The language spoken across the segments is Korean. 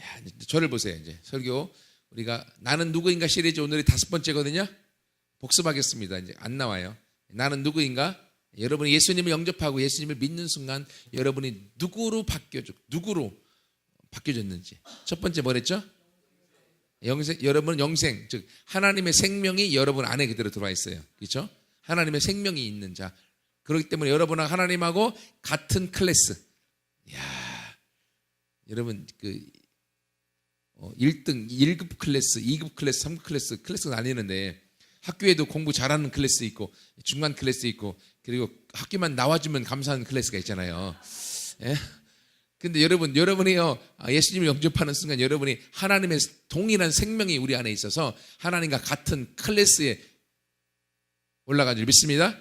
야, 저를 보세요. 이제 설교 우리가 나는 누구인가 시리즈 오늘이 5번째거든요. 복습하겠습니다. 이제 안 나와요. 나는 누구인가? 여러분이 예수님을 영접하고 예수님을 믿는 순간 여러분이 누구로 바뀌어졌는지. 첫 번째 뭐랬죠? 여러분은 영생, 즉 하나님의 생명이 여러분 안에 그대로 들어와 있어요. 그렇죠? 하나님의 생명이 있는 자. 그렇기 때문에 여러분은 하나님하고 같은 클래스. 이야, 여러분 1등, 1급 클래스, 2급 클래스, 3급 클래스가 나뉘는데 학교에도 공부 잘하는 클래스 있고 중간 클래스 있고 그리고 학교만 나와주면 감사한 클래스가 있잖아요. 예? 근데 여러분이요, 예수님을 영접하는 순간 여러분이 하나님의 동일한 생명이 우리 안에 있어서 하나님과 같은 클래스에 올라간 줄 믿습니다.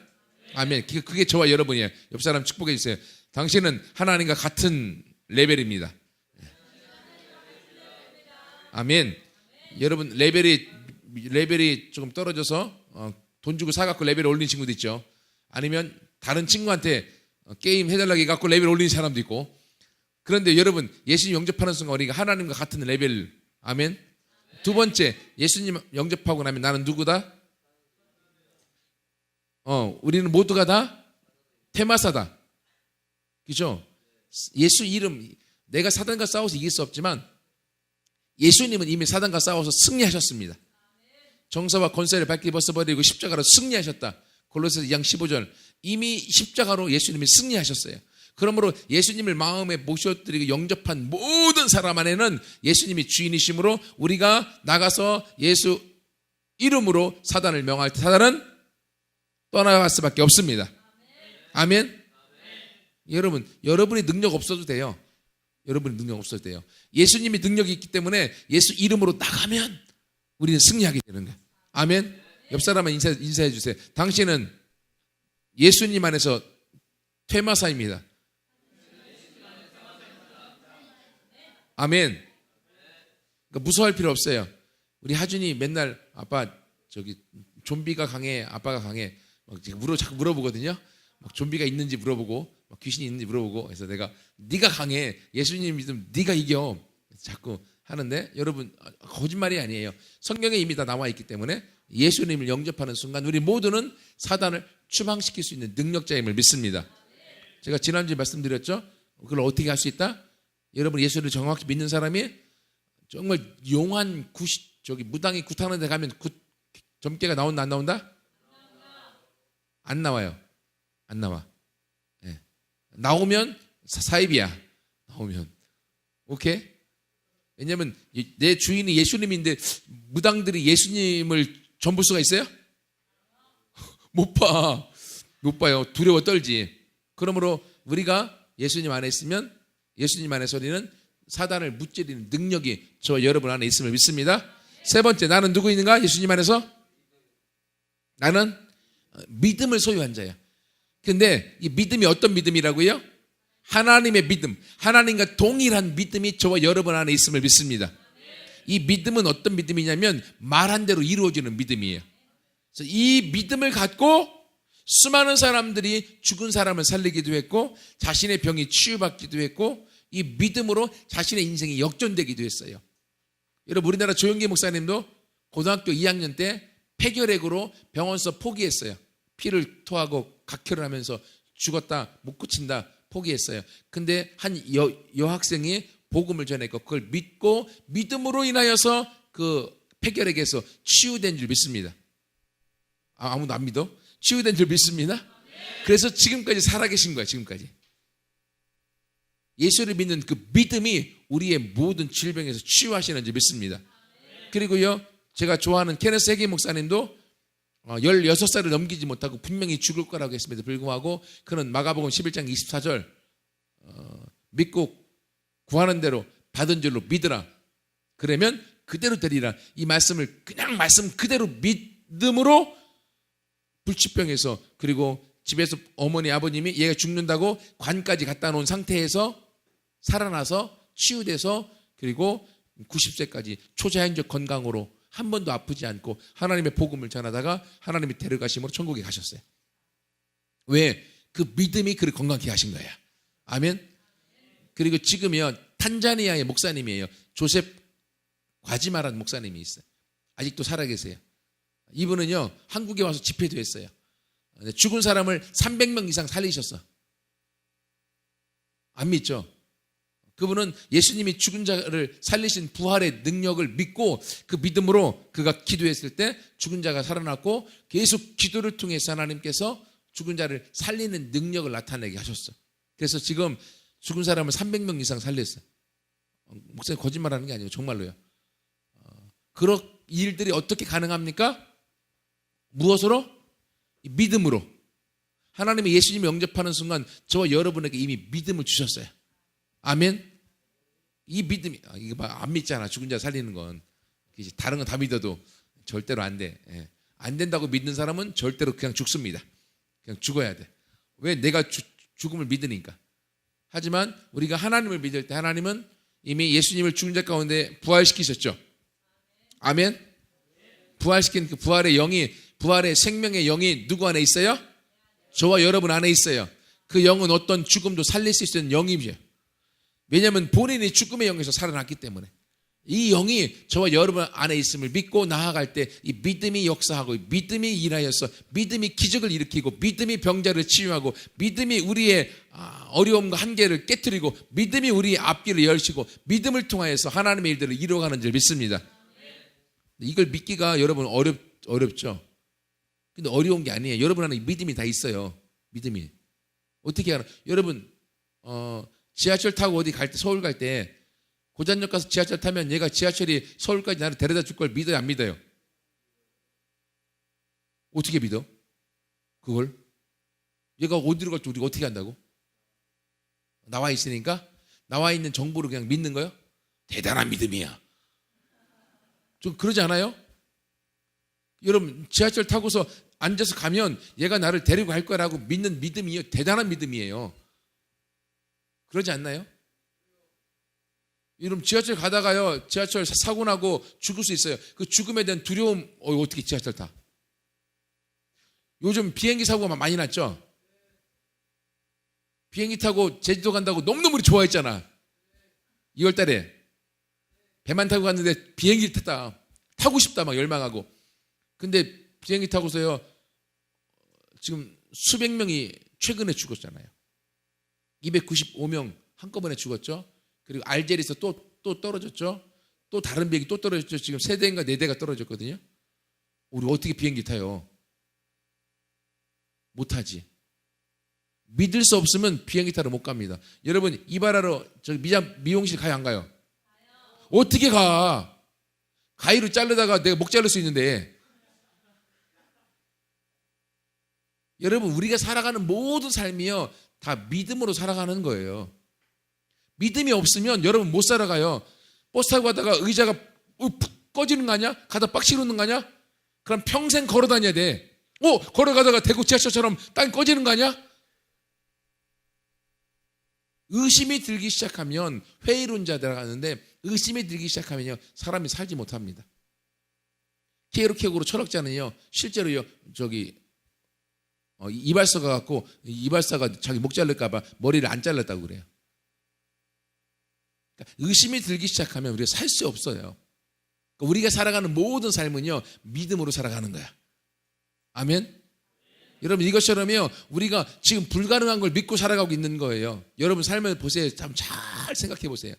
아멘. 그게 저와 여러분이에요. 옆 사람 축복해 주세요. 당신은 하나님과 같은 레벨입니다. 아멘. 여러분 레벨이 조금 떨어져서 돈 주고 사갖고 레벨 올린 친구도 있죠. 아니면 다른 친구한테 게임 해달라고 해갖고 레벨 올린 사람도 있고. 그런데 여러분 예수님 영접하는 순간 우리가 하나님과 같은 레벨. 아멘. 두 번째, 예수님 영접하고 나면 나는 누구다? 우리는 모두가 다 테마사다. 그죠? 예수 이름, 내가 사단과 싸워서 이길 수 없지만 예수님은 이미 사단과 싸워서 승리하셨습니다. 정사와 권세를 밝게 벗어버리고 십자가로 승리하셨다. 골로새서 2장 15절. 이미 십자가로 예수님이 승리하셨어요. 그러므로 예수님을 마음에 모셔드리고 영접한 모든 사람 안에는 예수님이 주인이심으로 우리가 나가서 예수 이름으로 사단을 명할 때 사단은 떠나갈 수밖에 없습니다. 아멘. 여러분이 능력 없어도 돼요. 여러분이 능력 없어도 돼요. 예수님이 능력이 있기 때문에 예수 이름으로 나가면 우리는 승리하게 되는 거예요. 아멘. 옆 사람은 인사해 주세요. 당신은 예수님 안에서 퇴마사입니다. 아멘. 그러니까 무서워할 필요 없어요. 우리 하준이 맨날 아빠 좀비가 강해, 아빠가 강해. 자꾸 물어보거든요. 막 좀비가 있는지 물어보고, 막 귀신이 있는지 물어보고. 그래서 내가 네가 강해, 예수님 믿으면 네가 이겨. 자꾸 하는데 여러분 거짓말이 아니에요. 성경에 이미 다 나와 있기 때문에 예수님을 영접하는 순간 우리 모두는 사단을 추방시킬 수 있는 능력자임을 믿습니다. 제가 지난주에 말씀드렸죠. 그걸 어떻게 할 수 있다? 여러분 예수를 정확히 믿는 사람이 정말 용한 무당이 굿하는 데 가면 점괘가 나온다 안 나온다? 안 나와요. 안 나와. 네. 나오면 사입이야. 나오면. 오케이? 왜냐면 내 주인이 예수님인데 무당들이 예수님을 전 볼 수가 있어요? 못 봐요. 두려워 떨지. 그러므로 우리가 예수님 안에 있으면 예수님 안에서 우리는 사단을 무찌르는 능력이 저 여러분 안에 있음을 믿습니다. 세 번째, 나는 누구 있는가? 예수님 안에서 나는 믿음을 소유한 자예요. 근데 이 믿음이 어떤 믿음이라고요? 하나님의 믿음, 하나님과 동일한 믿음이 저와 여러분 안에 있음을 믿습니다. 이 믿음은 어떤 믿음이냐면 말한 대로 이루어지는 믿음이에요. 그래서 이 믿음을 갖고 수많은 사람들이 죽은 사람을 살리기도 했고 자신의 병이 치유받기도 했고 이 믿음으로 자신의 인생이 역전되기도 했어요. 여러분 우리나라 조영기 목사님도 고등학교 2학년 때 폐결핵으로 병원에서 포기했어요. 피를 토하고 각혈을 하면서 죽었다 못 고친다 포기했어요. 근데 한 여학생이 복음을 전했고 그걸 믿고 믿음으로 인하여서 그 폐결핵에서 치유된 줄 믿습니다. 아무도 안 믿어? 치유된 줄 믿습니다. 그래서 지금까지 살아계신 거예요. 지금까지 예수를 믿는 그 믿음이 우리의 모든 질병에서 치유하시는 줄 믿습니다. 그리고요 제가 좋아하는 케네스 해게 목사님도 16살을 넘기지 못하고 분명히 죽을 거라고 했음에도 불구하고 그는 마가복음 11장 24절 믿고 구하는 대로 받은 줄로 믿으라. 그러면 그대로 되리라. 이 말씀을 그냥 말씀 그대로 믿음으로 불치병에서 그리고 집에서 어머니 아버님이 얘가 죽는다고 관까지 갖다 놓은 상태에서 살아나서 치유돼서 그리고 90세까지 초자연적 건강으로 한 번도 아프지 않고 하나님의 복음을 전하다가 하나님이 데려가심으로 천국에 가셨어요. 왜? 그 믿음이 그를 건강케 하신 거예요. 아멘. 그리고 지금이요 탄자니아의 목사님이에요. 조셉 과지마라는 목사님이 있어요. 아직도 살아계세요. 이분은요 한국에 와서 집회도 했어요. 죽은 사람을 300명 이상 살리셨어. 안 믿죠? 그분은 예수님이 죽은 자를 살리신 부활의 능력을 믿고 그 믿음으로 그가 기도했을 때 죽은 자가 살아났고 계속 기도를 통해서 하나님께서 죽은 자를 살리는 능력을 나타내게 하셨어. 그래서 지금 죽은 사람을 300명 이상 살렸어요. 목사님 거짓말하는 게 아니에요. 정말로요. 그런 일들이 어떻게 가능합니까? 무엇으로? 믿음으로. 하나님이 예수님을 영접하는 순간 저와 여러분에게 이미 믿음을 주셨어요. 아멘. 이 믿음이 이거 안 믿잖아. 죽은 자 살리는 건 다른 건 다 믿어도 절대로 안 돼. 안 된다고 믿는 사람은 절대로 그냥 죽습니다. 그냥 죽어야 돼. 왜? 내가 죽음을 믿으니까. 하지만 우리가 하나님을 믿을 때 하나님은 이미 예수님을 죽은 자 가운데 부활시키셨죠. 아멘. 부활시킨 그 부활의 영이, 부활의 생명의 영이 누구 안에 있어요? 저와 여러분 안에 있어요. 그 영은 어떤 죽음도 살릴 수 있는 영이죠. 왜냐하면 본인이 죽음의 영에서 살아났기 때문에. 이 영이 저와 여러분 안에 있음을 믿고 나아갈 때 이 믿음이 역사하고 믿음이 일하여서 믿음이 기적을 일으키고 믿음이 병자를 치유하고 믿음이 우리의 어려움과 한계를 깨트리고 믿음이 우리의 앞길을 열시고 믿음을 통하여서 하나님의 일들을 이루어가는 줄 믿습니다. 이걸 믿기가 여러분 어렵죠. 근데 어려운 게 아니에요. 여러분 안에 믿음이 다 있어요. 믿음이. 어떻게 알아? 여러분 지하철 타고 어디 갈 때, 서울 갈 때 고잔역 가서 지하철 타면 얘가 지하철이 서울까지 나를 데려다 줄 걸 믿어요, 안 믿어요? 어떻게 믿어? 그걸? 얘가 어디로 갈지 우리가 어떻게 한다고? 나와 있으니까? 나와 있는 정보를 그냥 믿는 거예요? 대단한 믿음이야. 좀 그러지 않아요? 여러분 지하철 타고서 앉아서 가면 얘가 나를 데리고 갈 거라고 믿는 믿음이요, 대단한 믿음이에요. 그러지 않나요? 여러분 지하철 가다가요 지하철 사고 나고 죽을 수 있어요. 그 죽음에 대한 두려움 어떻게 지하철 타? 요즘 비행기 사고가 많이 났죠? 비행기 타고 제주도 간다고 너무너무 우리 좋아했잖아. 2월 달에 배만 타고 갔는데 비행기를 타고 싶다 막 열망하고. 근데 비행기 타고서요 지금 수백 명이 최근에 죽었잖아요. 295명 한꺼번에 죽었죠. 그리고 알제리에서 또 떨어졌죠. 또 다른 비행기 또 떨어졌죠. 지금 3대인가 4대가 떨어졌거든요. 우리 어떻게 비행기 타요? 못하지. 믿을 수 없으면 비행기 타러 못 갑니다. 여러분 이발하러 미용실 가요 안 가요? 어떻게 가? 가위로 자르다가 내가 목 자를 수 있는데. 여러분 우리가 살아가는 모든 삶이요 다 믿음으로 살아가는 거예요. 믿음이 없으면 여러분 못 살아가요. 버스 타고 가다가 의자가 푹 꺼지는 거 아니야? 가다 빡 시르는 거 아니야? 그럼 평생 걸어 다녀야 돼. 걸어가다가 대구 지하철처럼 땅 꺼지는 거 아니야? 의심이 들기 시작하면 회의론자들 하는데 의심이 들기 시작하면요 사람이 살지 못합니다. 케이로케고로 철학자는요 실제로요 이발사가 갖고 이발사가 자기 목 자를까 봐 머리를 안 잘랐다고 그래요. 그러니까 의심이 들기 시작하면 우리가 살 수 없어요. 그러니까 우리가 살아가는 모든 삶은요 믿음으로 살아가는 거야. 아멘. 여러분 이것처럼요 우리가 지금 불가능한 걸 믿고 살아가고 있는 거예요. 여러분 삶을 보세요. 참 잘 생각해 보세요.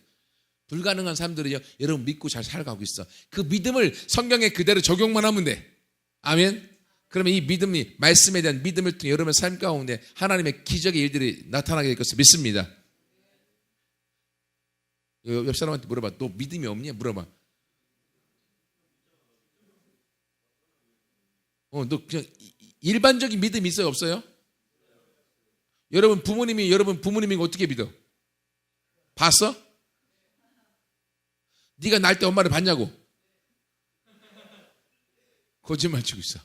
불가능한 사람들이요 여러분 믿고 잘 살아가고 있어. 그 믿음을 성경에 그대로 적용만 하면 돼. 아멘. 그러면 이 믿음이 말씀에 대한 믿음을 통해 여러분의 삶 가운데 하나님의 기적의 일들이 나타나게 될 것을 믿습니다. 옆 사람한테 물어봐. 너 믿음이 없니? 물어봐. 너 그냥 일반적인 믿음이 있어요? 없어요? 여러분 부모님이 어떻게 믿어? 봤어? 네가 날 때 엄마를 봤냐고? 거짓말 치고 있어.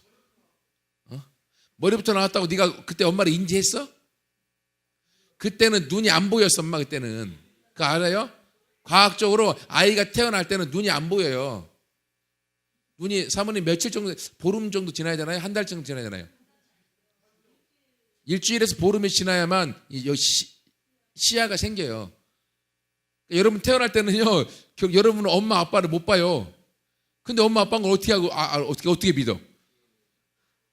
머리부터 나왔다고 네가 그때 엄마를 인지했어? 그때는 눈이 안 보였어. 엄마 그때는. 그거 알아요? 과학적으로 아이가 태어날 때는 눈이 안 보여요. 눈이 사모님 며칠 정도, 보름 정도 지나야 되나요? 한 달 정도 지나야 되나요? 일주일에서 보름이 지나야만 시야가 생겨요. 여러분 태어날 때는요, 여러분은 엄마 아빠를 못 봐요. 근데 엄마 아빠는 걸 어떻게 하고, 어떻게 믿어?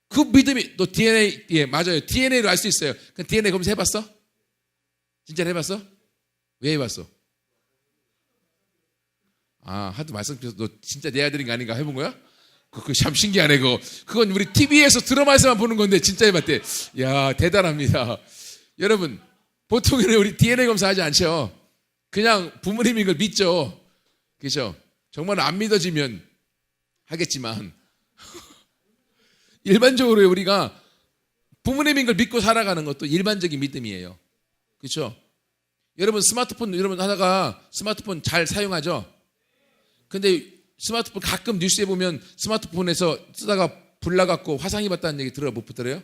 그 믿음이, 너 DNA, 예, 맞아요. DNA로 알 수 있어요. 그 DNA 검사 해봤어? 진짜 해봤어? 왜 해봤어? 하도 말씀드려서 너 진짜 내 아들인 거 아닌가 해본 거야? 그거 참 신기하네, 그거. 그건 우리 TV에서 드라마에서만 보는 건데, 진짜 해봤대. 야, 대단합니다. 여러분, 보통은 우리 DNA 검사하지 않죠? 그냥 부모님인 걸 믿죠. 그렇죠? 정말 안 믿어지면 하겠지만, 일반적으로 우리가 부모님인 걸 믿고 살아가는 것도 일반적인 믿음이에요. 그렇죠? 여러분 스마트폰 여러분 하다가 스마트폰 잘 사용하죠? 근데 스마트폰 가끔 뉴스에 보면 스마트폰에서 쓰다가 불 나갖고 화상 입었다는 얘기 들어요? 못 들어요?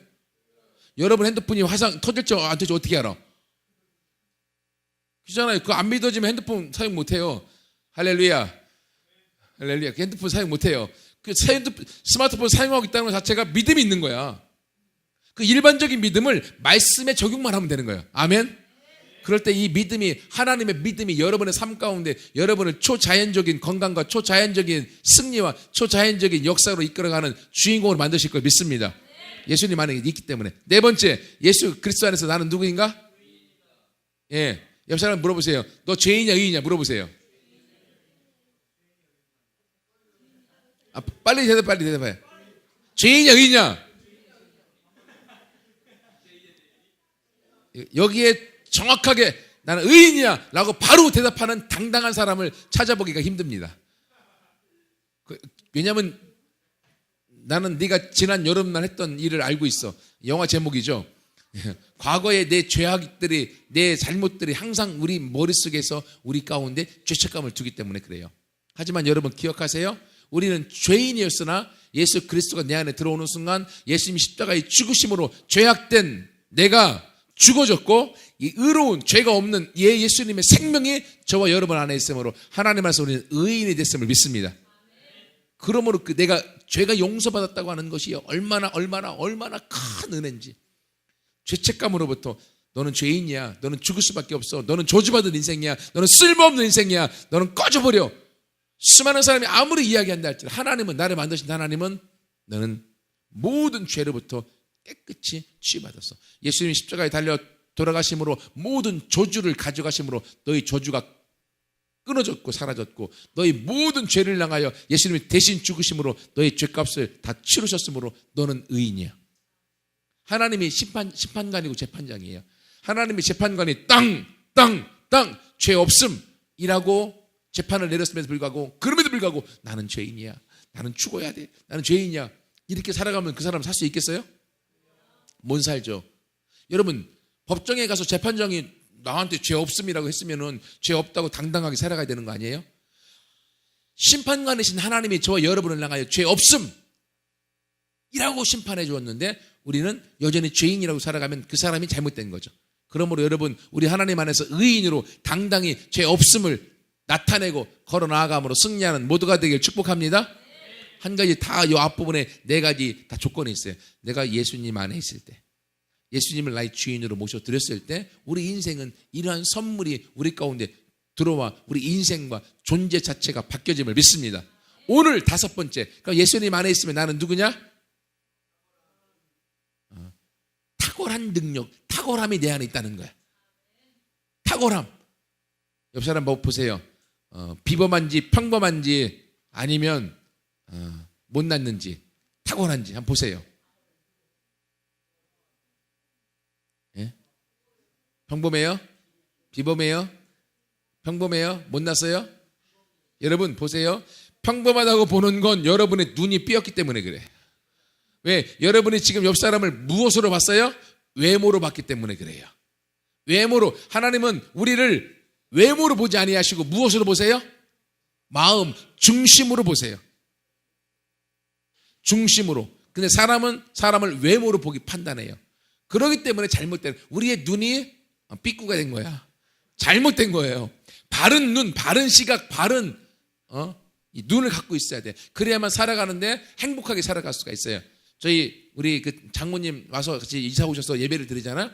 여러분 핸드폰이 화상 터질지 안 터질지 어떻게 알아? 그렇잖아요. 그거 안 믿어지면 핸드폰 사용 못해요. 할렐루야. 할렐루야. 핸드폰 사용 못해요. 스마트폰 사용하고 있다는 것 자체가 믿음이 있는 거야. 그 일반적인 믿음을 말씀에 적용만 하면 되는 거예요. 아멘? 그럴 때 이 믿음이, 하나님의 믿음이 여러분의 삶 가운데 여러분을 초자연적인 건강과 초자연적인 승리와 초자연적인 역사로 이끌어가는 주인공으로 만드실 걸 믿습니다. 예수님 안에 있기 때문에. 네 번째, 예수 그리스도 안에서 나는 누구인가? 예, 옆 사람 물어보세요. 너 죄인이냐 의인이냐 물어보세요. 빨리 대답해. 죄인이냐 의인이냐? 여기에 정확하게 나는 의인이야 라고 바로 대답하는 당당한 사람을 찾아보기가 힘듭니다. 왜냐하면 나는 네가 지난 여름날 했던 일을 알고 있어. 영화 제목이죠. 과거의 내 죄악들이, 내 잘못들이 항상 우리 머릿속에서 우리 가운데 죄책감을 두기 때문에 그래요. 하지만 여러분 기억하세요. 우리는 죄인이었으나 예수 그리스도가 내 안에 들어오는 순간 예수님이 십자가의 죽으심으로 죄악된 내가 죽어졌고 이 의로운 죄가 없는 예수님의 생명이 저와 여러분 안에 있으므로 하나님 안에서 우리는 의인이 됐음을 믿습니다. 그러므로 내가 죄가 용서받았다고 하는 것이 얼마나 큰 은혜인지. 죄책감으로부터 너는 죄인이야, 너는 죽을 수밖에 없어, 너는 저주받은 인생이야, 너는 쓸모없는 인생이야, 너는 꺼져버려. 수많은 사람이 아무리 이야기한다 할지라도 하나님은, 나를 만드신 하나님은 너는 모든 죄로부터 깨끗이 치유받았어. 예수님이 십자가에 달려 돌아가심으로 모든 저주를 가져가심으로 너희 저주가 끊어졌고 사라졌고 너희 모든 죄를 향하여 예수님이 대신 죽으심으로 너희 죄값을 다 치르셨으므로 너는 의인이야. 하나님이 심판관이고 재판장이에요. 하나님이 재판관이 땅 죄 없음이라고 재판을 내렸음에도 불구하고, 그럼에도 불구하고 나는 죄인이야, 나는 죽어야 돼, 나는 죄인이야 이렇게 살아가면 그 사람 살 수 있겠어요? 못 살죠. 여러분 법정에 가서 재판장이 나한테 죄 없음이라고 했으면은 죄 없다고 당당하게 살아가야 되는 거 아니에요? 심판관이신 하나님이 저와 여러분을 향하여 죄 없음이라고 심판해 주었는데 우리는 여전히 죄인이라고 살아가면 그 사람이 잘못된 거죠. 그러므로 여러분 우리 하나님 안에서 의인으로 당당히 죄 없음을 나타내고 걸어 나아감으로 승리하는 모두가 되길 축복합니다. 한 가지 다 이 앞부분에 네 가지 다 조건이 있어요. 내가 예수님 안에 있을 때, 예수님을 나의 주인으로 모셔드렸을 때 우리 인생은 이러한 선물이 우리 가운데 들어와 우리 인생과 존재 자체가 바뀌어짐을 믿습니다. 오늘 다섯 번째, 그러니까 예수님 안에 있으면 나는 누구냐? 탁월한 능력, 탁월함이 내 안에 있다는 거야. 탁월함. 옆 사람 보세요. 비범한지 평범한지 아니면 못났는지 탁월한지 한번 보세요. 예? 평범해요? 비범해요? 평범해요? 못났어요? 여러분 보세요. 평범하다고 보는 건 여러분의 눈이 삐었기 때문에 그래. 왜? 여러분이 지금 옆 사람을 무엇으로 봤어요? 외모로 봤기 때문에 그래요. 외모로. 하나님은 우리를 외모로 보지 아니하시고 무엇으로 보세요? 마음, 중심으로 보세요. 중심으로. 근데 사람은 사람을 외모로 보기 판단해요. 그렇기 때문에 잘못된, 우리의 눈이 삐꾸가 된 거야. 잘못된 거예요. 바른 눈, 바른 시각, 바른 이 눈을 갖고 있어야 돼. 그래야만 살아가는데 행복하게 살아갈 수가 있어요. 우리 그 장모님 와서 같이 이사 오셔서 예배를 드리잖아.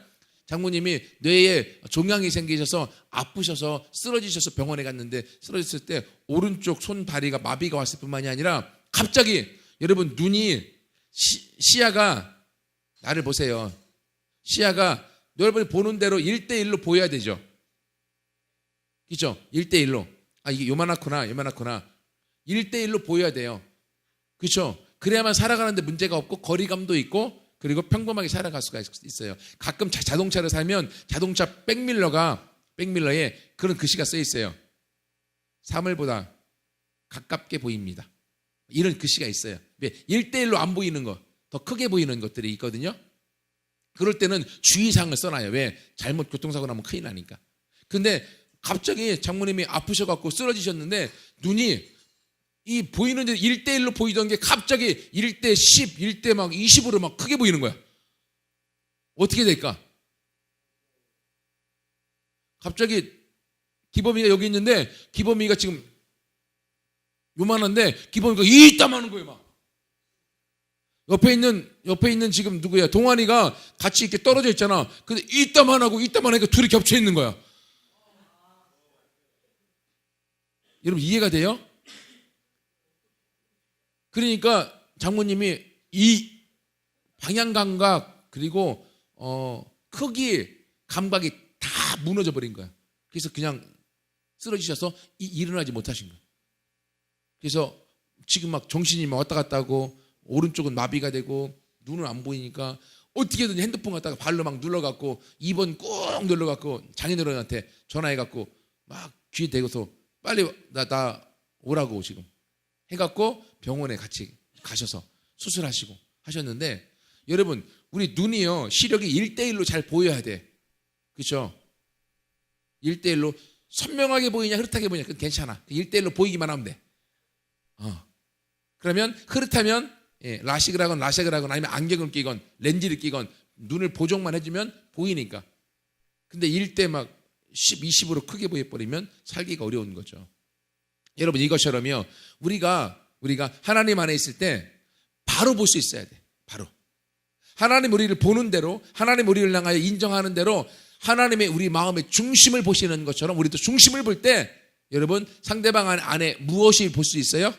장모님이 뇌에 종양이 생기셔서 아프셔서 쓰러지셔서 병원에 갔는데 쓰러졌을 때 오른쪽 손 다리가 마비가 왔을 뿐만이 아니라 갑자기 여러분 눈이 시야가 나를 보세요. 시야가 여러분이 보는 대로 1대1로 보여야 되죠. 그렇죠? 1대1로. 아 이게 요만하구나 1대1로 보여야 돼요. 그렇죠? 그래야만 살아가는데 문제가 없고 거리감도 있고 그리고 평범하게 살아갈 수가 있어요. 가끔 자동차를 사면 자동차 백밀러에 그런 글씨가 써 있어요. 사물보다 가깝게 보입니다. 이런 글씨가 있어요. 1대1로 안 보이는 거, 더 크게 보이는 것들이 있거든요. 그럴 때는 주의사항을 써놔요. 왜? 잘못 교통사고 나면 큰일 나니까. 근데 갑자기 장모님이 아프셔갖고 쓰러지셨는데 눈이 이 보이는 데 1대1로 보이던 게 갑자기 1대10, 1대 막 20으로 막 크게 보이는 거야. 어떻게 될까? 갑자기 기범이가 여기 있는데 기범이가 지금 요만한데 기범이가 이따만한 거예요, 막. 옆에 있는 지금 누구야? 동환이가 같이 이렇게 떨어져 있잖아. 근데 이따만하니까 둘이 겹쳐 있는 거야. 여러분 이해가 돼요? 그러니까 장모님이 이 방향 감각 그리고 크기 감각이 다 무너져 버린 거야. 그래서 그냥 쓰러지셔서 일어나지 못하신 거야. 그래서 지금 막 정신이 막 왔다 갔다 하고 오른쪽은 마비가 되고 눈은 안 보이니까 어떻게든 핸드폰 갖다가 발로 막 눌러갖고 2번 꾹 눌러갖고 장인어른한테 전화해갖고 막 귀에 대고서 빨리 나 오라고 지금 해갖고 병원에 같이 가셔서 수술하시고 하셨는데 여러분 우리 눈이요 시력이 1대1로 잘 보여야 돼. 그렇죠? 1대1로 선명하게 보이냐 흐릿하게 보이냐 그건 괜찮아. 1대1로 보이기만 하면 돼. 그러면 흐릿하면 라식을 하건 아니면 안경을 끼건 렌즈를 끼건 눈을 보정만 해주면 보이니까. 근데 1대 막 10, 20으로 크게 보여버리면 살기가 어려운 거죠. 여러분 이것처럼요 우리가 하나님 안에 있을 때 바로 볼 수 있어야 돼. 바로 하나님 우리를 보는 대로 하나님 우리를 향하여 인정하는 대로 하나님의 우리 마음의 중심을 보시는 것처럼 우리도 중심을 볼 때 여러분 상대방 안에 무엇이 볼 수 있어요?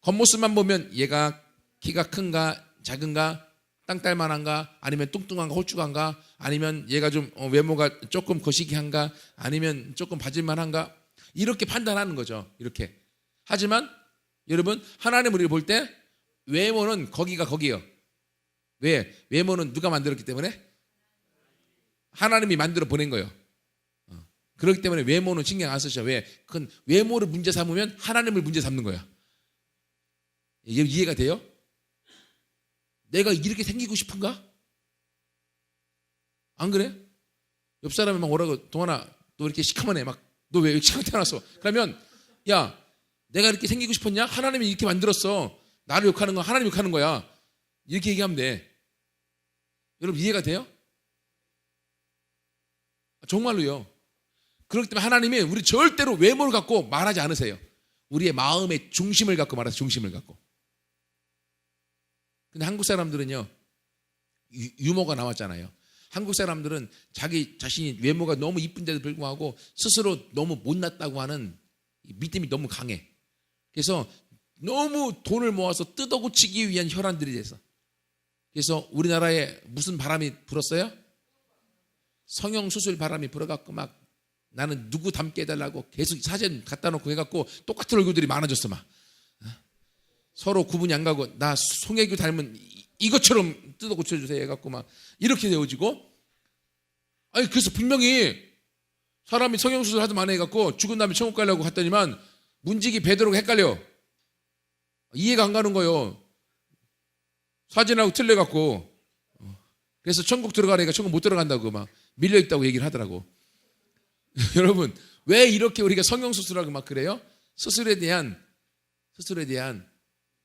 겉모습만 보면 얘가 키가 큰가 작은가 땅딸만한가 아니면 뚱뚱한가 홀쭉한가 아니면 얘가 좀 외모가 조금 거시기한가 아니면 조금 봐줄만한가 이렇게 판단하는 거죠. 이렇게. 하지만 여러분 하나님 우리를 볼 때 외모는 거기요. 왜? 외모는 누가 만들었기 때문에? 하나님이 만들어 보낸 거예요. 그렇기 때문에 외모는 신경 안 쓰셔. 왜? 그건 외모를 문제 삼으면 하나님을 문제 삼는 거야. 이해가 돼요? 내가 이렇게 생기고 싶은가? 안 그래? 옆 사람이 막 뭐라고 동환아 너 이렇게 시커먼해 막 너 왜 시커먼 태어났어? 그러면 야 내가 이렇게 생기고 싶었냐? 하나님이 이렇게 만들었어. 나를 욕하는 건 하나님 욕하는 거야. 이렇게 얘기하면 돼. 여러분 이해가 돼요? 정말로요. 그렇기 때문에 하나님이 우리 절대로 외모를 갖고 말하지 않으세요. 우리의 마음의 중심을 갖고 말하세요. 중심을 갖고. 근데 한국 사람들은요 유머가 나왔잖아요. 한국 사람들은 자기 자신이 외모가 너무 이쁜데도 불구하고 스스로 너무 못났다고 하는 믿음이 너무 강해. 그래서 너무 돈을 모아서 뜯어고치기 위한 혈안들이 돼서 그래서 우리나라에 무슨 바람이 불었어요? 성형수술 바람이 불어갖고 막 나는 누구 닮게 해달라고 계속 사진 갖다 놓고 해갖고 똑같은 얼굴들이 많아졌어 막. 서로 구분이 안 가고 나 송혜교 닮은 이것처럼 뜯어 고쳐주세요 해갖고 막 이렇게 되어지고 아니 그래서 분명히 사람이 성형수술 하도 많이 해갖고 죽은 다음에 천국 가려고 갔더니만 문지기 베드로가 헷갈려. 이해가 안 가는 거예요. 사진하고 틀려갖고 그래서 천국 들어가니까 천국 못 들어간다고 막 밀려있다고 얘기를 하더라고. 여러분 왜 이렇게 우리가 성형수술하고 막 그래요? 수술에 대한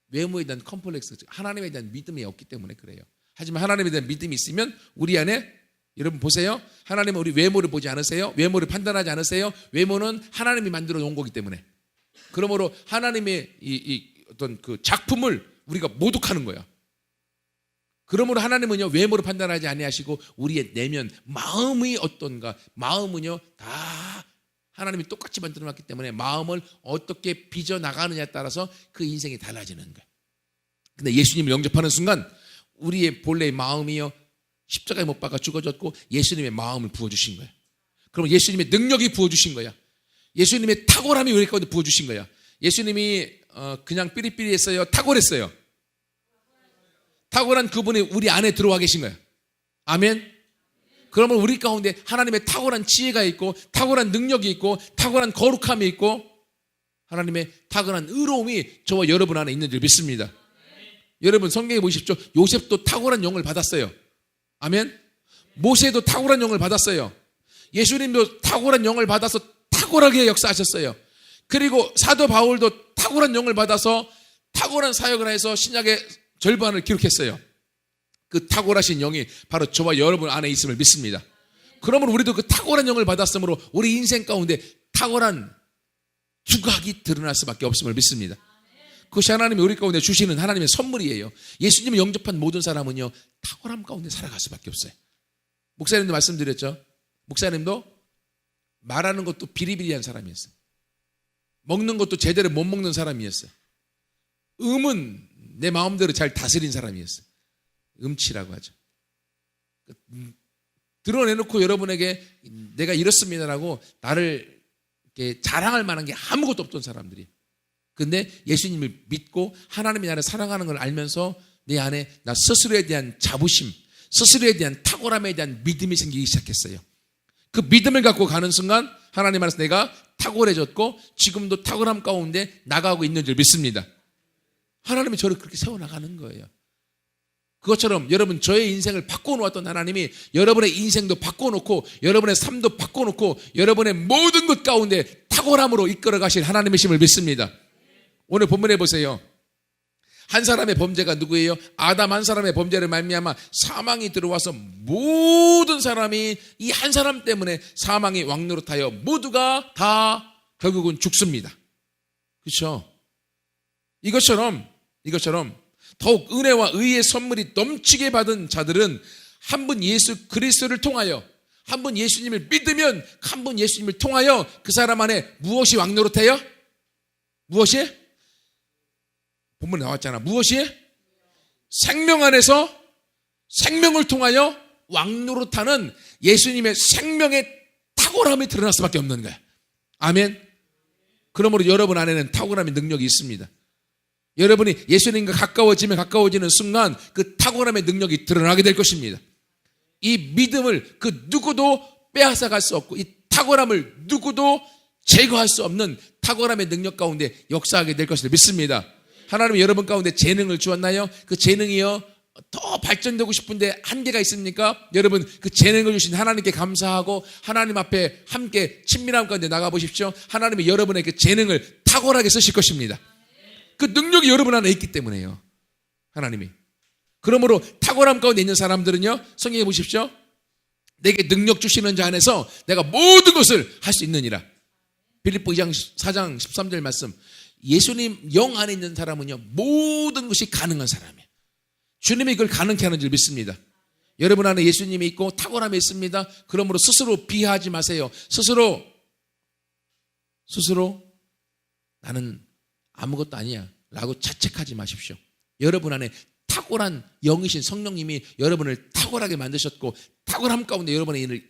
외모에 대한 컴플렉스, 하나님에 대한 믿음이 없기 때문에 그래요. 하지만 하나님에 대한 믿음이 있으면 우리 안에 여러분 보세요. 하나님은 우리 외모를 보지 않으세요? 외모를 판단하지 않으세요? 외모는 하나님이 만들어 놓은 거기 때문에. 그러므로 하나님의 이 어떤 그 작품을 우리가 모독하는 거야. 그러므로 하나님은요, 외모로 판단하지 아니하시고 우리의 내면 마음이 어떤가, 마음은요 다 하나님이 똑같이 만들어놨기 때문에 마음을 어떻게 빚어나가느냐에 따라서 그 인생이 달라지는 거예요. 근데 예수님을 영접하는 순간 우리의 본래의 마음이요 십자가에 못 박아 죽어졌고 예수님의 마음을 부어주신 거예요. 그러면 예수님의 능력이 부어주신 거야. 예수님의 탁월함이 우리 가운데 부어주신 거야. 예수님이 그냥 삐리삐리했어요? 탁월했어요? 탁월한 그분이 우리 안에 들어와 계신 거예요. 아멘. 그러면 우리 가운데 하나님의 탁월한 지혜가 있고 탁월한 능력이 있고 탁월한 거룩함이 있고 하나님의 탁월한 의로움이 저와 여러분 안에 있는 줄 믿습니다. 여러분 성경에 보십시오. 요셉도 탁월한 영을 받았어요. 아멘. 모세도 탁월한 영을 받았어요. 예수님도 탁월한 영을 받아서 탁월하게 역사하셨어요. 그리고 사도 바울도 탁월한 영을 받아서 탁월한 사역을 해서 신약의 절반을 기록했어요. 그 탁월하신 영이 바로 저와 여러분 안에 있음을 믿습니다. 그러면 우리도 그 탁월한 영을 받았으므로 우리 인생 가운데 탁월한 두각이 드러날 수밖에 없음을 믿습니다. 그것이 하나님이 우리 가운데 주시는 하나님의 선물이에요. 예수님을 영접한 모든 사람은요 탁월함 가운데 살아갈 수밖에 없어요. 목사님도 말씀드렸죠. 목사님도 말하는 것도 비리비리한 사람이었어요. 먹는 것도 제대로 못 먹는 사람이었어요. 음은 내 마음대로 잘 다스린 사람이었어요. 음치라고 하죠. 드러내놓고 여러분에게 내가 이렇습니다라고 나를 이렇게 자랑할 만한 게 아무것도 없던 사람들이. 근데 예수님을 믿고 하나님이 나를 사랑하는 걸 알면서 내 안에 나 스스로에 대한 자부심, 스스로에 대한 탁월함에 대한 믿음이 생기기 시작했어요. 그 믿음을 갖고 가는 순간 하나님 안에서 내가 탁월해졌고 지금도 탁월함 가운데 나가고 있는 줄 믿습니다. 하나님이 저를 그렇게 세워나가는 거예요. 그것처럼 여러분 저의 인생을 바꿔놓았던 하나님이 여러분의 인생도 바꿔놓고 여러분의 삶도 바꿔놓고 여러분의 모든 것 가운데 탁월함으로 이끌어 가실 하나님이심을 믿습니다. 오늘 본문에 보세요. 한 사람의 범죄가 누구예요? 아담 한 사람의 범죄를 말미암아 사망이 들어와서 모든 사람이 이 한 사람 때문에 사망이 왕노릇하여 모두가 다 결국은 죽습니다. 그렇죠? 이것처럼 더욱 은혜와 의의 선물이 넘치게 받은 자들은 한 분 예수 그리스도를 통하여 한 분 예수님을 믿으면 한 분 예수님을 통하여 그 사람 안에 무엇이 왕노릇해요? 무엇이? 본문에 나왔잖아. 무엇이? 생명 안에서 생명을 통하여 왕노릇하는 예수님의 생명의 탁월함이 드러날 수밖에 없는 거야. 아멘. 그러므로 여러분 안에는 탁월함의 능력이 있습니다. 여러분이 예수님과 가까워지는 순간 그 탁월함의 능력이 드러나게 될 것입니다. 이 믿음을 그 누구도 빼앗아갈 수 없고 이 탁월함을 누구도 제거할 수 없는 탁월함의 능력 가운데 역사하게 될 것을 믿습니다. 하나님은 여러분 가운데 재능을 주었나요? 그 재능이요 더 발전되고 싶은데 한계가 있습니까? 여러분 그 재능을 주신 하나님께 감사하고 하나님 앞에 함께 친밀함 가운데 나가보십시오. 하나님이 여러분의 그 재능을 탁월하게 쓰실 것입니다. 그 능력이 여러분 안에 있기 때문에요. 하나님이. 그러므로 탁월함 가운데 있는 사람들은요 성경에 보십시오. 내게 능력 주시는 자 안에서 내가 모든 것을 할 수 있느니라. 빌립보 2장 4장 13절 말씀. 예수님 영 안에 있는 사람은요 모든 것이 가능한 사람이에요. 주님이 그걸 가능케 하는 줄 믿습니다. 여러분 안에 예수님이 있고 탁월함이 있습니다. 그러므로 스스로 비하하지 마세요. 스스로 나는 아무것도 아니야 라고 자책하지 마십시오. 여러분 안에 탁월한 영이신 성령님이 여러분을 탁월하게 만드셨고 탁월함 가운데 여러분의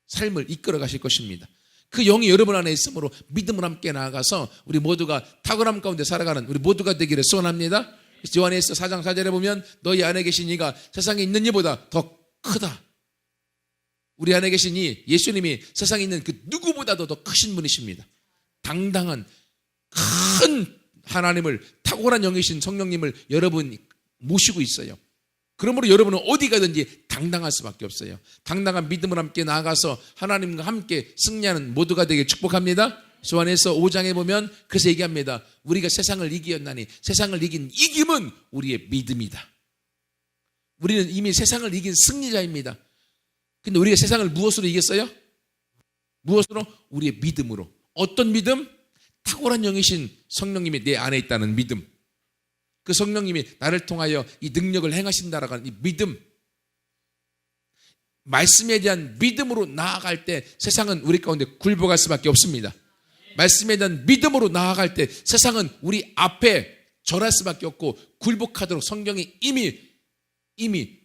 삶을 이끌어 가실 것입니다. 그 영이 여러분 안에 있으므로 믿음을 함께 나아가서 우리 모두가 탁월함 가운데 살아가는 우리 모두가 되기를 소원합니다. 요한에서 4장 4절에 보면 너희 안에 계신 이가 세상에 있는 이보다 더 크다. 우리 안에 계신 이 예수님이 세상에 있는 그 누구보다도 더 크신 분이십니다. 당당한 큰 하나님을 탁월한 영이신 성령님을 여러분 모시고 있어요. 그러므로 여러분은 어디 가든지 당당할 수밖에 없어요. 당당한 믿음을 함께 나아가서 하나님과 함께 승리하는 모두가 되길 축복합니다. 요한에서 5장에 보면 그래서 얘기합니다. 우리가 세상을 이기었나니 세상을 이긴 이김은 우리의 믿음이다. 우리는 이미 세상을 이긴 승리자입니다. 근데 우리가 세상을 무엇으로 이겼어요? 무엇으로? 우리의 믿음으로. 어떤 믿음? 탁월한 영이신 성령님이 내 안에 있다는 믿음. 그 성령님이 나를 통하여 이 능력을 행하신다라고 하는 이 믿음, 말씀에 대한 믿음으로 나아갈 때 세상은 우리 가운데 굴복할 수밖에 없습니다. 말씀에 대한 믿음으로 나아갈 때 세상은 우리 앞에 절할 수밖에 없고 굴복하도록 성경이 이미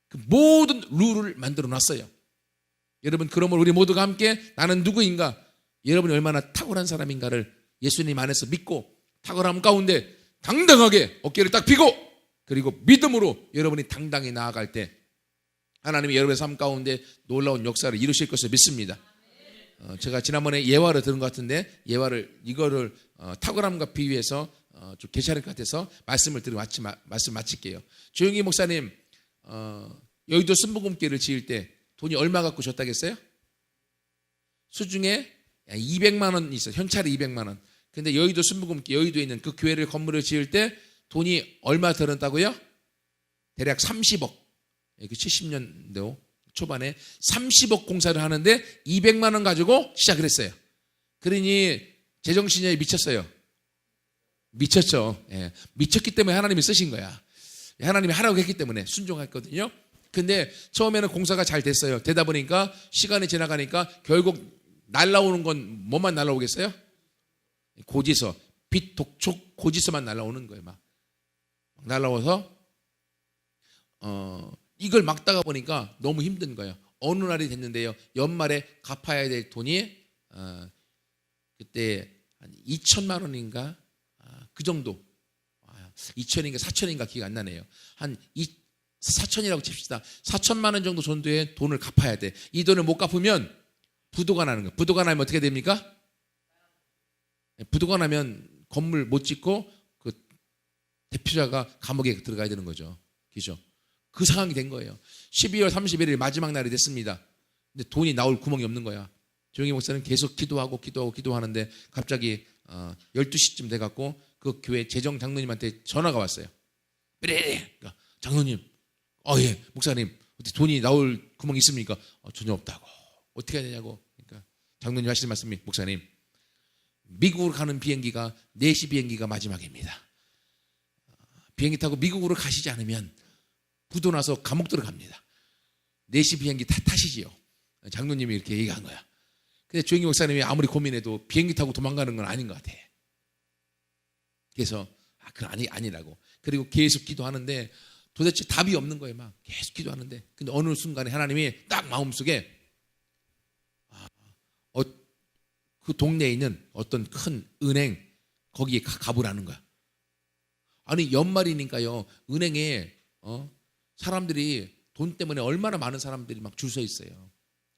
그 모든 룰을 만들어 놨어요. 여러분, 그러므로 우리 모두가 함께 나는 누구인가, 여러분이 얼마나 탁월한 사람인가를 예수님 안에서 믿고 탁월함 가운데 당당하게 어깨를 딱 펴고 그리고 믿음으로 여러분이 당당히 나아갈 때 하나님이 여러분의 삶 가운데 놀라운 역사를 이루실 것을 믿습니다. 제가 지난번에 예화를 들은 것 같은데 이거를 탁월함과 비유해서 좀 괜찮을 것 같아서 말씀을 드리고 말씀 마칠게요. 조영기 목사님 여의도 순복음교회를 지을 때 돈이 얼마 갖고 줬다겠어요? 수중에 200만 원 있어요. 현찰이 200만 원. 근데 여의도 순복음교회, 여의도에 있는 그 교회를 건물을 지을 때 돈이 얼마 들었다고요? 대략 30억. 그 70년도 초반에 30억 공사를 하는데 200만 원 가지고 시작을 했어요. 그러니 제정신이 미쳤어요. 미쳤죠. 예. 미쳤기 때문에 하나님이 쓰신 거야. 하나님이 하라고 했기 때문에 순종했거든요. 근데 처음에는 공사가 잘 됐어요. 되다 보니까 시간이 지나가니까 결국 날라오는 건 뭐만 날라오겠어요? 고지서, 빚, 독촉, 고지서만 날라오는 거예요. 막 날라와서 이걸 막다가 보니까 너무 힘든 거예요. 어느 날이 됐는데요, 연말에 갚아야 될 돈이 그때 한 2천만 원인가 그 정도, 2천인가 4천인가 기억 안 나네요. 한 4천이라고 칩시다. 4천만 원 정도 정도의 돈을 갚아야 돼. 이 돈을 못 갚으면 부도가 나는 거예요. 부도가 나면 어떻게 됩니까? 부도가 나면 건물 못 짓고 그 대표자가 감옥에 들어가야 되는 거죠. 그죠? 그 상황이 된 거예요. 12월 31일 마지막 날이 됐습니다. 근데 돈이 나올 구멍이 없는 거야. 조영희 목사는 계속 기도하는데 갑자기 12시쯤 돼갖고 그 교회 재정 장로님한테 전화가 왔어요. 그러니까 장로님, 예, 목사님, 어떻게 돈이 나올 구멍이 있습니까? 전혀 없다고. 어떻게 해야 되냐고. 그러니까 장로님 하시는 말씀이, 목사님, 미국으로 가는 비행기가 4시 비행기가 마지막입니다. 비행기 타고 미국으로 가시지 않으면 부도 나서 감옥 들어갑니다. 4시 비행기 타시지요. 장로님이 이렇게 얘기한 거야. 근데 조영기 목사님이 아무리 고민해도 비행기 타고 도망가는 건 아닌 것 같아. 그래서 그건 아니라고. 그리고 계속 기도하는데 도대체 답이 없는 거예요. 막 계속 기도하는데, 근데 어느 순간에 하나님이 딱 마음속에 그 동네에 있는 어떤 큰 은행 거기에 가보라는 거야. 아니 연말이니까요, 은행에 사람들이 돈 때문에 얼마나 많은 사람들이 막 줄 서 있어요.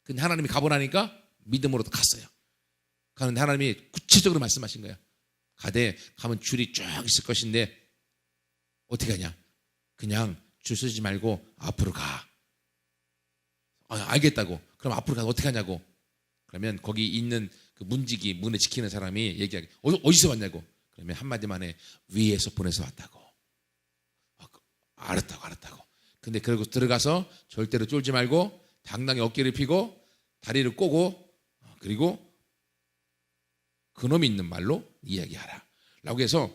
근데 하나님이 가보라니까 믿음으로 갔어요. 가는데 하나님이 구체적으로 말씀하신 거야. 가면 줄이 쫙 있을 것인데 어떻게 하냐? 그냥 줄 서지 말고 앞으로 가. 알겠다고. 그럼 앞으로 가서 어떻게 하냐고. 그러면 거기 있는 그 문을 지키는 사람이 얘기하게, 어디서 왔냐고. 그러면 한마디만 해. 위에서 보내서 왔다고. 알았다고. 근데 그러고 들어가서 절대로 쫄지 말고 당당히 어깨를 펴고 다리를 꼬고 그리고 그놈이 있는 말로 이야기하라 라고 해서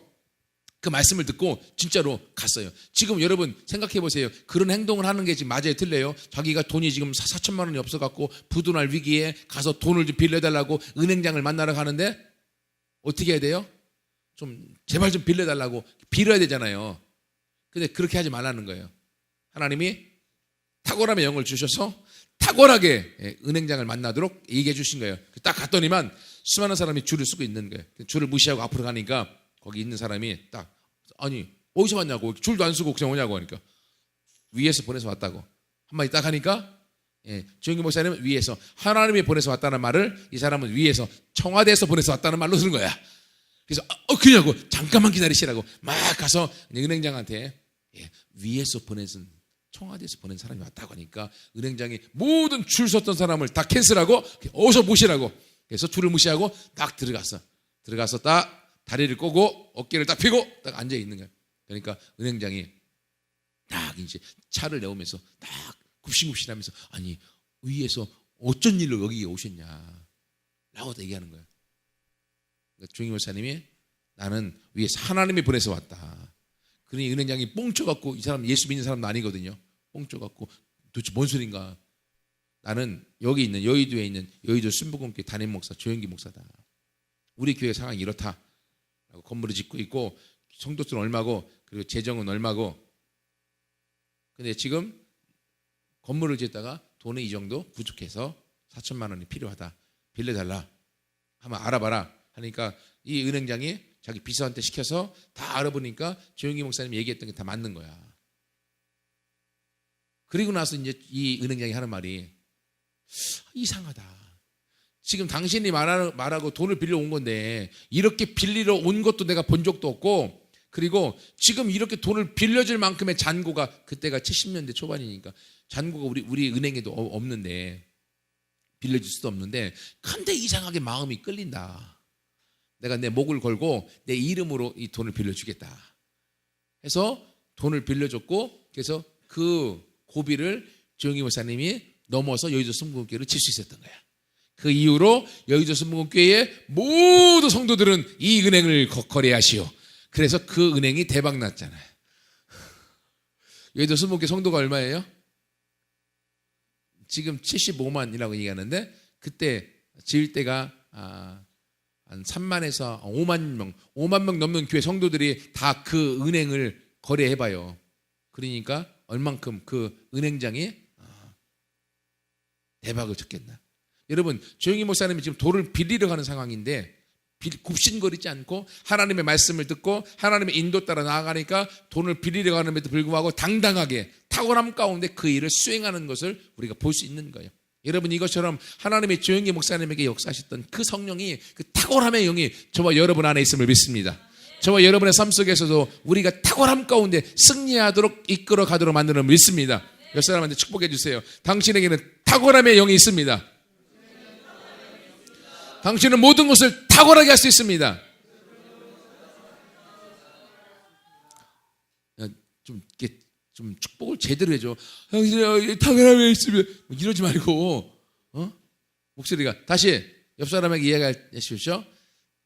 그 말씀을 듣고 진짜로 갔어요. 지금 여러분 생각해 보세요. 그런 행동을 하는 게 지금 맞아요, 틀려요? 자기가 돈이 지금 4천만 원이 없어갖고 부도날 위기에 가서 돈을 좀 빌려달라고 은행장을 만나러 가는데 어떻게 해야 돼요? 좀 제발 좀 빌려달라고 빌어야 되잖아요. 근데 그렇게 하지 말라는 거예요. 하나님이 탁월함의 영을 주셔서 탁월하게 은행장을 만나도록 얘기해 주신 거예요. 딱 갔더니만 수많은 사람이 줄을 쓰고 있는 거예요. 줄을 무시하고 앞으로 가니까 거기 있는 사람이 딱, 아니 어디서 왔냐고. 줄도 안 쓰고 그냥 오냐고 하니까 위에서 보내서 왔다고 한마디 딱 하니까, 조영기 목사님은 위에서, 하나님이 보내서 왔다는 말을 이 사람은 위에서 청와대에서 보내서 왔다는 말로 쓰는 거야. 그래서 그냐고 잠깐만 기다리시라고 막 가서 은행장한테 위에서 보내선, 청와대에서 보낸 사람이 왔다고 하니까 은행장이 모든 줄 섰던 사람을 다 캔슬하고 어서 모시라고. 그래서 줄을 무시하고 딱 들어가서 딱 다리를 꼬고 어깨를 딱 펴고 딱 앉아 있는 거야. 그러니까 은행장이 딱 이제 차를 내오면서 딱 굽신굽신하면서, 아니 위에서 어쩐 일로 여기에 오셨냐 라고 얘기하는 거예요. 그러니까 조영기 목사님이 나는 위에서 하나님이 보내서 왔다. 그러니 은행장이 뽕쳐갖고 이 사람 예수 믿는 사람도 아니거든요. 뽕쳐갖고 도대체 뭔 소린가. 나는 여기 있는 여의도에 있는 여의도 순복음교회 담임 목사 조영기 목사다. 우리 교회 상황이 이렇다. 라고 건물을 짓고 있고 성도수는 얼마고 그리고 재정은 얼마고. 근데 지금 건물을 짓다가 돈이 이 정도 부족해서 4천만 원이 필요하다. 빌려달라. 한번 알아봐라. 하니까 이 은행장이 자기 비서한테 시켜서 다 알아보니까 조영기 목사님이 얘기했던 게 다 맞는 거야. 그리고 나서 이제 이 은행장이 하는 말이 이상하다. 지금 당신이 말하고 돈을 빌려 온 건데 이렇게 빌리러 온 것도 내가 본 적도 없고 그리고 지금 이렇게 돈을 빌려줄 만큼의 잔고가 그때가 70년대 초반이니까 잔고가 우리 은행에도 없는데 빌려줄 수도 없는데 근데 이상하게 마음이 끌린다. 내가 내 목을 걸고 내 이름으로 이 돈을 빌려주겠다 해서 돈을 빌려줬고 그래서 그 고비를 조영기 목사님이 넘어서 여의도 순복음교회를 칠 수 있었던 거야. 그 이후로 여의도 순복음교회의 모든 성도들은 이 은행을 거래하시오. 그래서 그 은행이 대박 났잖아요. 여의도 순복음교회 성도가 얼마예요? 지금 75만이라고 얘기하는데 그때 지을 때가 한 3만에서 5만 명 넘는 교회 성도들이 다 그 은행을 거래해봐요. 그러니까 얼만큼 그 은행장이 대박을 쳤겠나. 여러분 조영기 목사님이 지금 돈을 빌리러 가는 상황인데 굽신거리지 않고 하나님의 말씀을 듣고 하나님의 인도 따라 나아가니까 돈을 빌리러 가는데도 불구하고 당당하게 탁월함 가운데 그 일을 수행하는 것을 우리가 볼 수 있는 거예요. 여러분 이것처럼 하나님의 조영기 목사님에게 역사하셨던 그 성령이 그 탁월함의 영이 저와 여러분 안에 있음을 믿습니다. 저와 여러분의 삶 속에서도 우리가 탁월함 가운데 승리하도록 이끌어 가도록 만드는 믿습니다. 옆 사람한테 축복해 주세요. 당신에게는 탁월함의 영이 있습니다. 당신은 모든 것을 탁월하게 할 수 있습니다. 좀 축복을 제대로 해줘. 당신은 탁월함이 있습니다. 이러지 말고 목소리가 다시 옆 사람에게 이야기해 주십시오.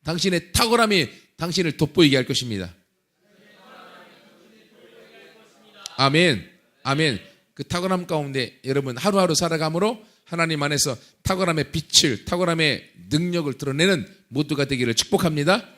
당신의 탁월함이 당신을 돋보이게 할 것입니다. 아멘. 아멘. 그 탁월함 가운데 여러분 하루하루 살아감으로 하나님 안에서 탁월함의 빛을 탁월함의 능력을 드러내는 모두가 되기를 축복합니다.